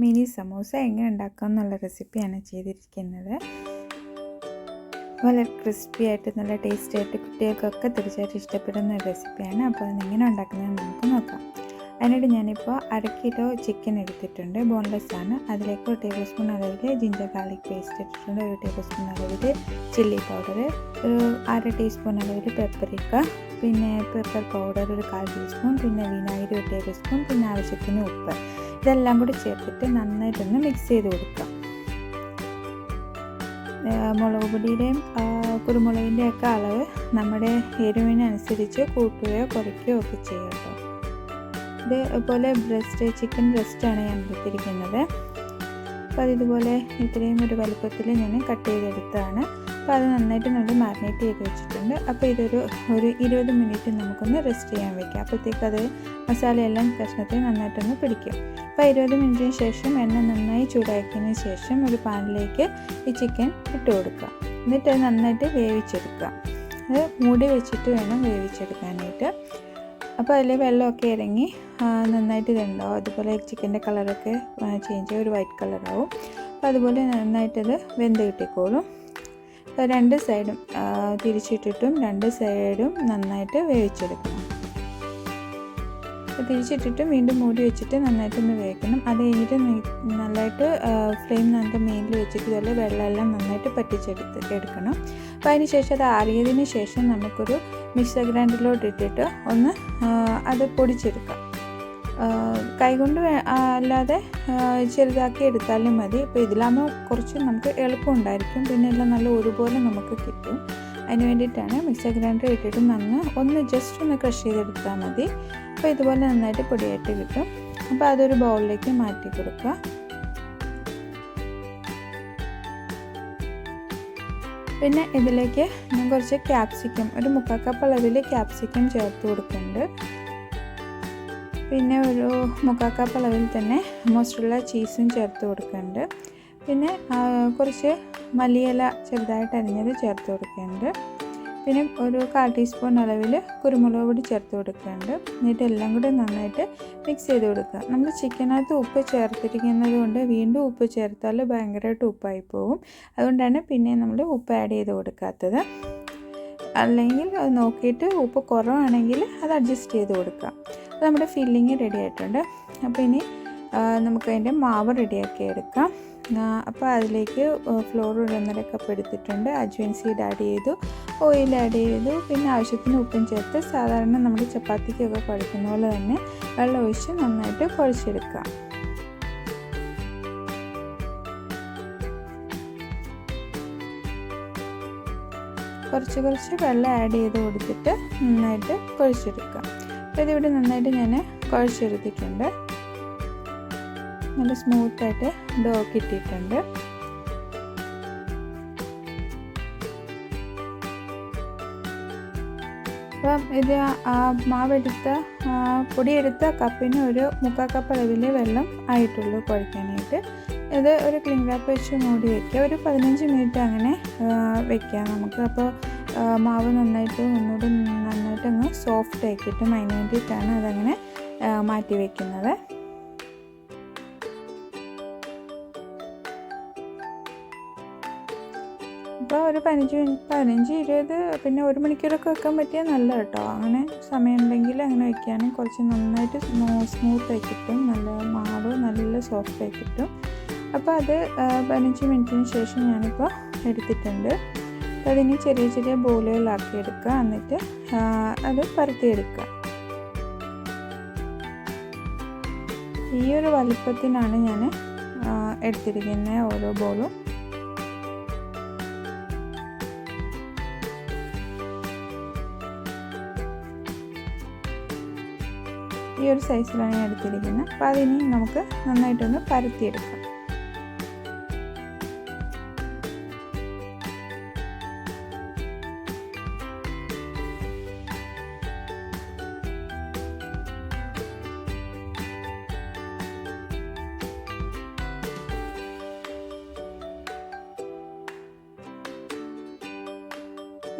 Mini samosa എങ്ങനെ ഉണ്ടാക്കാം എന്നുള്ള റെസിപ്പിയാണ് ചെയ്തിരിക്കുന്നത്. വളരെ ക്രിസ്പി ആയിട്ട് നല്ല ടേസ്റ്റി ആയിട്ട് കുട്ടികൾക്കൊക്കെ തീർച്ചയായിട്ടും ഇഷ്ടപ്പെടുന്ന ഒരു റെസിപ്പിയാണ്. അപ്പോൾ അതെങ്ങനെ ഉണ്ടാക്കുന്നത് നമുക്ക് നോക്കാം. അതിനായിട്ട് ഞാനിപ്പോൾ 1/2 കിലോ ചിക്കൻ എടുത്തിട്ടുണ്ട്. ബോൺലെസ് ആണ്. അതിലേക്ക് 1 ടേബിൾ സ്പൂൺ അളവിൽ ജിഞ്ചർ ഗാർലിക് പേസ്റ്റ് ഇട്ടിട്ടുണ്ട്. 1 ടേബിൾ സ്പൂൺ അളവിൽ ചില്ലി പൗഡർ, ഒരു 1/2 ടീസ്പൂൺ അളവിൽ പെപ്പറിക്ക, പിന്നെ പെപ്പർ പൗഡർ ഒരു 1/4 ടീസ്പൂൺ, പിന്നെ വിനാഗിരി 1 ടേബിൾ സ്പൂൺ, പിന്നെ ആവശ്യത്തിന് ഉപ്പ്. ഇതെല്ലാം കൂടി ചേർത്തിട്ട് നന്നായിട്ടൊന്ന് മിക്സ് ചെയ്ത് കൊടുക്കാം. മുളക് പൊടിയുടെയും കുരുമുളകിൻ്റെയും ഒക്കെ അളവ് നമ്മുടെ എരിവിനനുസരിച്ച് കൂട്ടുകയോ കുറയ്ക്കുകയോ ഒക്കെ ചെയ്യാം കേട്ടോ. ഇതുപോലെ ചിക്കൻ ബ്രസ്റ്റാണ് ഞാൻ എടുത്തിരിക്കുന്നത്. അപ്പോൾ അതിതുപോലെ ഇത്രയും ഒരു വലുപ്പത്തിൽ ഞാൻ കട്ട് ചെയ്തെടുത്തതാണ്. അപ്പോൾ അത് നന്നായിട്ട് നമ്മൾ മാരിനേറ്റ് ചെയ്ത് വെച്ചിട്ടുണ്ട്. അപ്പോൾ ഇതൊരു 20 മിനിറ്റ് നമുക്കൊന്ന് റെസ്റ്റ് ചെയ്യാൻ വയ്ക്കാം. അപ്പോഴത്തേക്ക് അത് മസാലയെല്ലാം കഷ്ണത്തിൽ നന്നായിട്ടൊന്ന് പിടിക്കും. അപ്പോൾ 20 മിനിറ്റിന് ശേഷം എണ്ണ നന്നായി ചൂടാക്കിയതിന് ശേഷം ഒരു പാനിലേക്ക് ഈ ചിക്കൻ ഇട്ട് കൊടുക്കുക. എന്നിട്ട് അത് നന്നായിട്ട് വേവിച്ചെടുക്കുക. അത് മൂടി വെച്ചിട്ട് വേണം വേവിച്ചെടുക്കാനായിട്ട്. അപ്പോൾ അതിൽ വെള്ളമൊക്കെ ഇറങ്ങി നന്നായിട്ട് ഇതുണ്ടാവും. അതുപോലെ ചിക്കൻ്റെ കളറൊക്കെ ചേഞ്ച് ആയി ഒരു വൈറ്റ് കളറാവും. അപ്പോൾ അതുപോലെ നന്നായിട്ടത് വെന്ത് കിട്ടിക്കോളും. അപ്പോൾ 2 സൈഡും തിരിച്ചിട്ടിട്ടും 2 സൈഡും നന്നായിട്ട് വേവിച്ചെടുക്കണം. അപ്പോൾ തിരിച്ചിട്ടിട്ട് വീണ്ടും മൂടി വെച്ചിട്ട് നന്നായിട്ടൊന്ന് വേവിക്കണം. അത് കഴിഞ്ഞിട്ട് നല്ലതായിട്ട് ഫ്ലെയിം നമുക്ക് മെയിനിൽ വെച്ചിട്ട് ഇതുപോലെ വെള്ളമെല്ലാം നന്നായിട്ട് എടുക്കണം. അപ്പോൾ അതിന് ശേഷം അത് ആറിയതിന് ശേഷം നമുക്കൊരു മിക്സർ ഗ്രൈൻഡറിലോട്ട് ഇട്ടിട്ട് ഒന്ന് അത് പൊടിച്ചെടുക്കാം. കൈകൊണ്ട് അല്ലാതെ ചെറുതാക്കി എടുത്താലും മതി. ഇപ്പോൾ ഇതിലാകുമ്പോൾ കുറച്ച് നമുക്ക് എളുപ്പമുണ്ടായിരിക്കും. പിന്നെ എല്ലാം നല്ല ഒരുപോലെ നമുക്ക് കിട്ടും. അതിന് വേണ്ടിയിട്ടാണ് മിക്സർ ഗ്രൈൻഡർ ഇട്ടിട്ട് ഒന്ന് ജസ്റ്റ് ഒന്ന് ക്രഷ് ചെയ്തെടുത്താൽ മതി. അപ്പോൾ ഇതുപോലെ നന്നായിട്ട് പൊടിയായിട്ട് കിട്ടും. അപ്പോൾ അതൊരു ബൗളിലേക്ക് മാറ്റി കൊടുക്കുക. പിന്നെ ഇതിലേക്ക് ഞാൻ കുറച്ച് ക്യാപ്സിക്കം, ഒരു 1/4 കപ്പ് അളവിൽ ക്യാപ്സിക്കം ചേർത്ത് കൊടുക്കുന്നുണ്ട്. പിന്നെ ഒരു 1/4 കപ്പ് അളവിൽ തന്നെ മോസറല്ല ചീസും ചേർത്ത് കൊടുക്കുന്നുണ്ട്. പിന്നെ കുറച്ച് മല്ലിയില ചെറുതായിട്ട് അരിഞ്ഞത് ചേർത്ത് കൊടുക്കുന്നുണ്ട്. പിന്നെ ഒരു 1/4 ടീസ്പൂൺ അളവിൽ കുരുമുളക് പൊടി ചേർത്ത് കൊടുക്കുന്നുണ്ട്. എന്നിട്ട് എല്ലാം കൂടി നന്നായിട്ട് മിക്സ് ചെയ്ത് കൊടുക്കുക. നമ്മൾ ചിക്കനകത്ത് ഉപ്പ് ചേർത്തിരിക്കുന്നത് കൊണ്ട് വീണ്ടും ഉപ്പ് ചേർത്താൽ ഭയങ്കരമായിട്ട് ഉപ്പായി പോകും. അതുകൊണ്ടാണ് പിന്നെ നമ്മൾ ഉപ്പ് ആഡ് ചെയ്ത് കൊടുക്കാത്തത്. അല്ലെങ്കിൽ അത് നോക്കിയിട്ട് ഉപ്പ് കുറവാണെങ്കിൽ അത് അഡ്ജസ്റ്റ് ചെയ്ത് കൊടുക്കാം. അപ്പോൾ നമ്മുടെ ഫില്ലിങ് റെഡി ആയിട്ടുണ്ട്. അപ്പോൾ ഇനി നമുക്കതിൻ്റെ മാവ് റെഡിയാക്കി എടുക്കാം. അപ്പോൾ അതിലേക്ക് ഫ്ലോർ 1.5 കപ്പ് എടുത്തിട്ടുണ്ട്. അജ്വൈൻ സീഡ് ആഡ് ചെയ്തു, ഓയിൽ ആഡ് ചെയ്തു, പിന്നെ ആവശ്യത്തിന് ഉപ്പും ചേർത്ത് സാധാരണ നമ്മൾ ചപ്പാത്തിക്കൊക്കെ കുഴക്കുന്ന പോലെ തന്നെ വെള്ളം ഒഴിച്ച് നന്നായിട്ട് കുഴച്ചെടുക്കാം. കുറച്ച് വെള്ളം ആഡ് ചെയ്ത് കൊടുത്തിട്ട് നന്നായിട്ട് കുഴച്ചെടുക്കാം. അപ്പോൾ ഇതിവിടെ നന്നായിട്ട് ഞാൻ കുഴച്ചെടുത്തിട്ടുണ്ട്. നല്ല സ്മൂത്തായിട്ട് ഡോ കിട്ടിയിട്ടുണ്ട്. അപ്പം ഇത് പൊടിയെടുത്ത കപ്പിന് ഒരു 1/4 കപ്പ് അളവിൽ വെള്ളം ആയിട്ടുള്ളൂ കുഴക്കാനായിട്ട്. ഇത് ഒരു ക്ലിംഗ് റാപ്പ് വെച്ച് മൂടി വയ്ക്കുക. ഒരു 15 മിനിറ്റ് അങ്ങനെ വയ്ക്കാം നമുക്ക്. അപ്പോൾ മാവ് ഒന്നുകൂടി നന്നായിട്ടങ്ങ് സോഫ്റ്റ് ആക്കിയിട്ട് അതിന് വേണ്ടിയിട്ടാണ് അതങ്ങനെ മാറ്റി വയ്ക്കുന്നത്. അപ്പോൾ ഒരു 15-20 പിന്നെ 1 മണിക്കൂറൊക്കെ വെക്കാൻ പറ്റിയാൽ നല്ല കേട്ടോ. അങ്ങനെ സമയമുണ്ടെങ്കിൽ അങ്ങനെ വയ്ക്കുകയാണെങ്കിൽ കുറച്ച് നന്നായിട്ട് സ്മൂത്തായി കിട്ടും. നല്ല മാവ് നല്ല സോഫ്റ്റായി കിട്ടും. അപ്പോൾ അത് 15 മിനിറ്റിന് ശേഷം ഞാനിപ്പോൾ എടുത്തിട്ടുണ്ട്. അപ്പോൾ അതിന് ചെറിയ ബോളുകളാക്കി എടുക്കുക. എന്നിട്ട് അത് പരത്തിയെടുക്കുക. ഈ ഒരു വലുപ്പത്തിനാണ് ഞാൻ എടുത്തിരിക്കുന്ന ഓരോ ബോളും. ഈ ഒരു സൈസിലാണ് ഞാൻ എടുത്തിരിക്കുന്നത്. അപ്പോൾ അതിനി നമുക്ക് നന്നായിട്ടൊന്ന് പരത്തിയെടുക്കാം.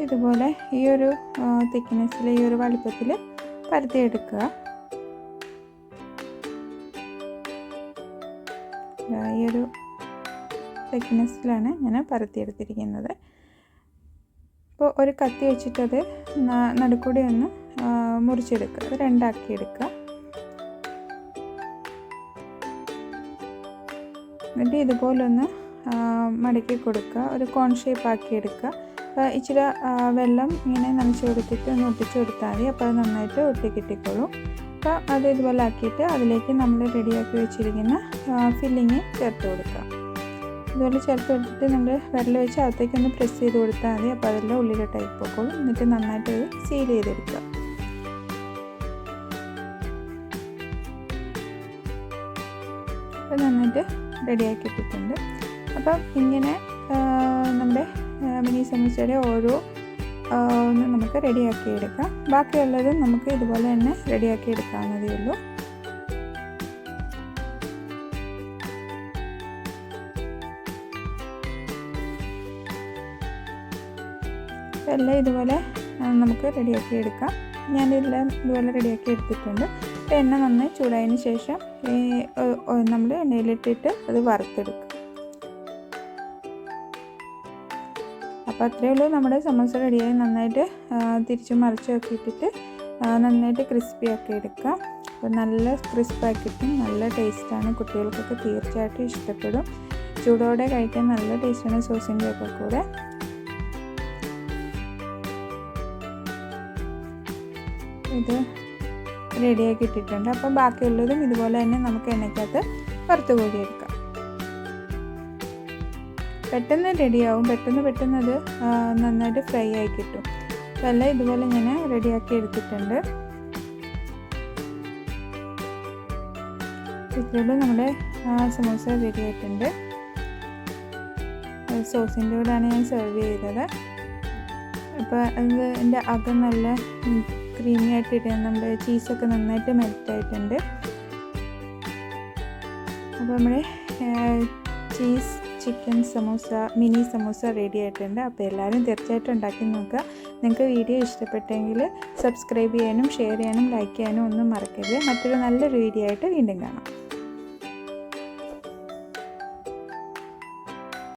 ഇതുപോലെ ഈ ഒരു തിക്നെസ്സിൽ ഈ ഒരു വലുപ്പത്തിൽ പരത്തിയെടുക്കുക. ഈ ഒരു തിക്നെസ്സിലാണ് ഞാൻ പരത്തിയെടുത്തിരിക്കുന്നത്. അപ്പോൾ ഒരു കത്തി വെച്ചിട്ടത് നടുക്കൂടെ ഒന്ന് മുറിച്ചെടുക്കുക, അത് രണ്ടാക്കി എടുക്കുക. എന്നിട്ട് ഇതുപോലൊന്ന് മടക്കി കൊടുക്കുക, ഒരു കോൺ ഷേപ്പ് ആക്കി എടുക്കുക. അപ്പോൾ ഇച്ചിരി വെള്ളം ഇങ്ങനെ നനച്ച് കൊടുത്തിട്ട് ഒന്ന് ഒട്ടിച്ച് കൊടുത്താൽ മതി. അപ്പോൾ അത് നന്നായിട്ട് ഒട്ടി കിട്ടിക്കോളും. അപ്പോൾ അത് ഇതുപോലെ ആക്കിയിട്ട് അതിലേക്ക് നമ്മൾ റെഡിയാക്കി വെച്ചിരിക്കുന്ന ഫില്ലിങ് ചേർത്ത് കൊടുക്കുക. ഇതുപോലെ ചേർത്ത് കൊടുത്തിട്ട് നമ്മൾ വിരൽ വെച്ച് അകത്തേക്കൊന്ന് പ്രസ് ചെയ്ത് കൊടുത്താൽ മതി. അപ്പോൾ അതെല്ലാം ഉള്ളിലോട്ടായി പോയിക്കോളും. എന്നിട്ട് നന്നായിട്ട് അത് സീൽ ചെയ്തെടുക്കുക. അപ്പോൾ നന്നായിട്ട് റെഡിയാക്കി ഇട്ടിട്ടുണ്ട്. അപ്പം ഇങ്ങനെ നമ്മുടെ മിനി സമൂസയുടെ ഓരോ ഒന്ന് നമുക്ക് റെഡിയാക്കി എടുക്കാം. ബാക്കിയുള്ളതും നമുക്ക് ഇതുപോലെ തന്നെ റെഡിയാക്കി എടുക്കാവുന്നതേ ഉള്ളൂ. എല്ലാം ഇതുപോലെ നമുക്ക് റെഡിയാക്കി എടുക്കാം. ഞാനിതെല്ലാം ഇതുപോലെ റെഡിയാക്കി എടുത്തിട്ടുണ്ട്. എണ്ണ നന്നായി ചൂടായതിന് ശേഷം നമ്മൾ എണ്ണയിലിട്ടിട്ട് അത് വറുത്തെടുക്കും. അപ്പോൾ അത്രയേ ഉള്ളൂ, നമ്മുടെ സമോസ റെഡിയായി. നന്നായിട്ട് തിരിച്ചും മറിച്ചും ഒക്കെ ഇട്ടിട്ട് നന്നായിട്ട് ക്രിസ്പി ആക്കി എടുക്കുക. അപ്പോൾ നല്ല ക്രിസ്പാക്കി കിട്ടും, നല്ല ടേസ്റ്റാണ്. കുട്ടികൾക്കൊക്കെ തീർച്ചയായിട്ടും ഇഷ്ടപ്പെടും. ചൂടോടെ കഴിക്കാൻ നല്ല ടേസ്റ്റാണ് സോസിൻ്റെ ഒക്കെ കൂടെ. ഇത് റെഡിയാക്കി ഇട്ടിട്ടുണ്ട്. അപ്പം ബാക്കിയുള്ളതും ഇതുപോലെ തന്നെ നമുക്ക് എണ്ണയ്ക്കകത്ത് വറുത്ത് കോരിയെടുക്കാം. പെട്ടെന്ന് റെഡിയാവും, പെട്ടെന്ന് അത് നന്നായിട്ട് ഫ്രൈ ആയി കിട്ടും. അപ്പോൾ എല്ലാം ഇതുപോലെ ഞാൻ റെഡിയാക്കി എടുത്തിട്ടുണ്ട്. ഇത്രയുള്ളൂ, നമ്മുടെ സമോസ റെഡി ആയിട്ടുണ്ട്. സോസിൻ്റെ കൂടെയാണ് ഞാൻ സെർവ് ചെയ്തത്. അപ്പോൾ അതിൻ്റെ അകം നല്ല ക്രീമി ആയിട്ടിട്ട് നമ്മുടെ ചീസൊക്കെ നന്നായിട്ട് മെൽറ്റായിട്ടുണ്ട്. അപ്പോൾ നമ്മുടെ cheese chicken samosa mini samosa ready ആയിട്ടുണ്ട്. അപ്പോൾ എല്ലാവരും തീർച്ചയായിട്ടും ഉണ്ടാക്കി നോക്കുക. നിങ്ങൾക്ക് വീഡിയോ ഇഷ്ടപ്പെട്ടെങ്കിൽ സബ്സ്ക്രൈബ് ചെയ്യാനും ഷെയർ ചെയ്യാനും ലൈക്ക് ചെയ്യാനും ഒന്നും മറക്കരുത്. മറ്റൊരു നല്ലൊരു വീഡിയോ ആയിട്ട് വീണ്ടും കാണാം.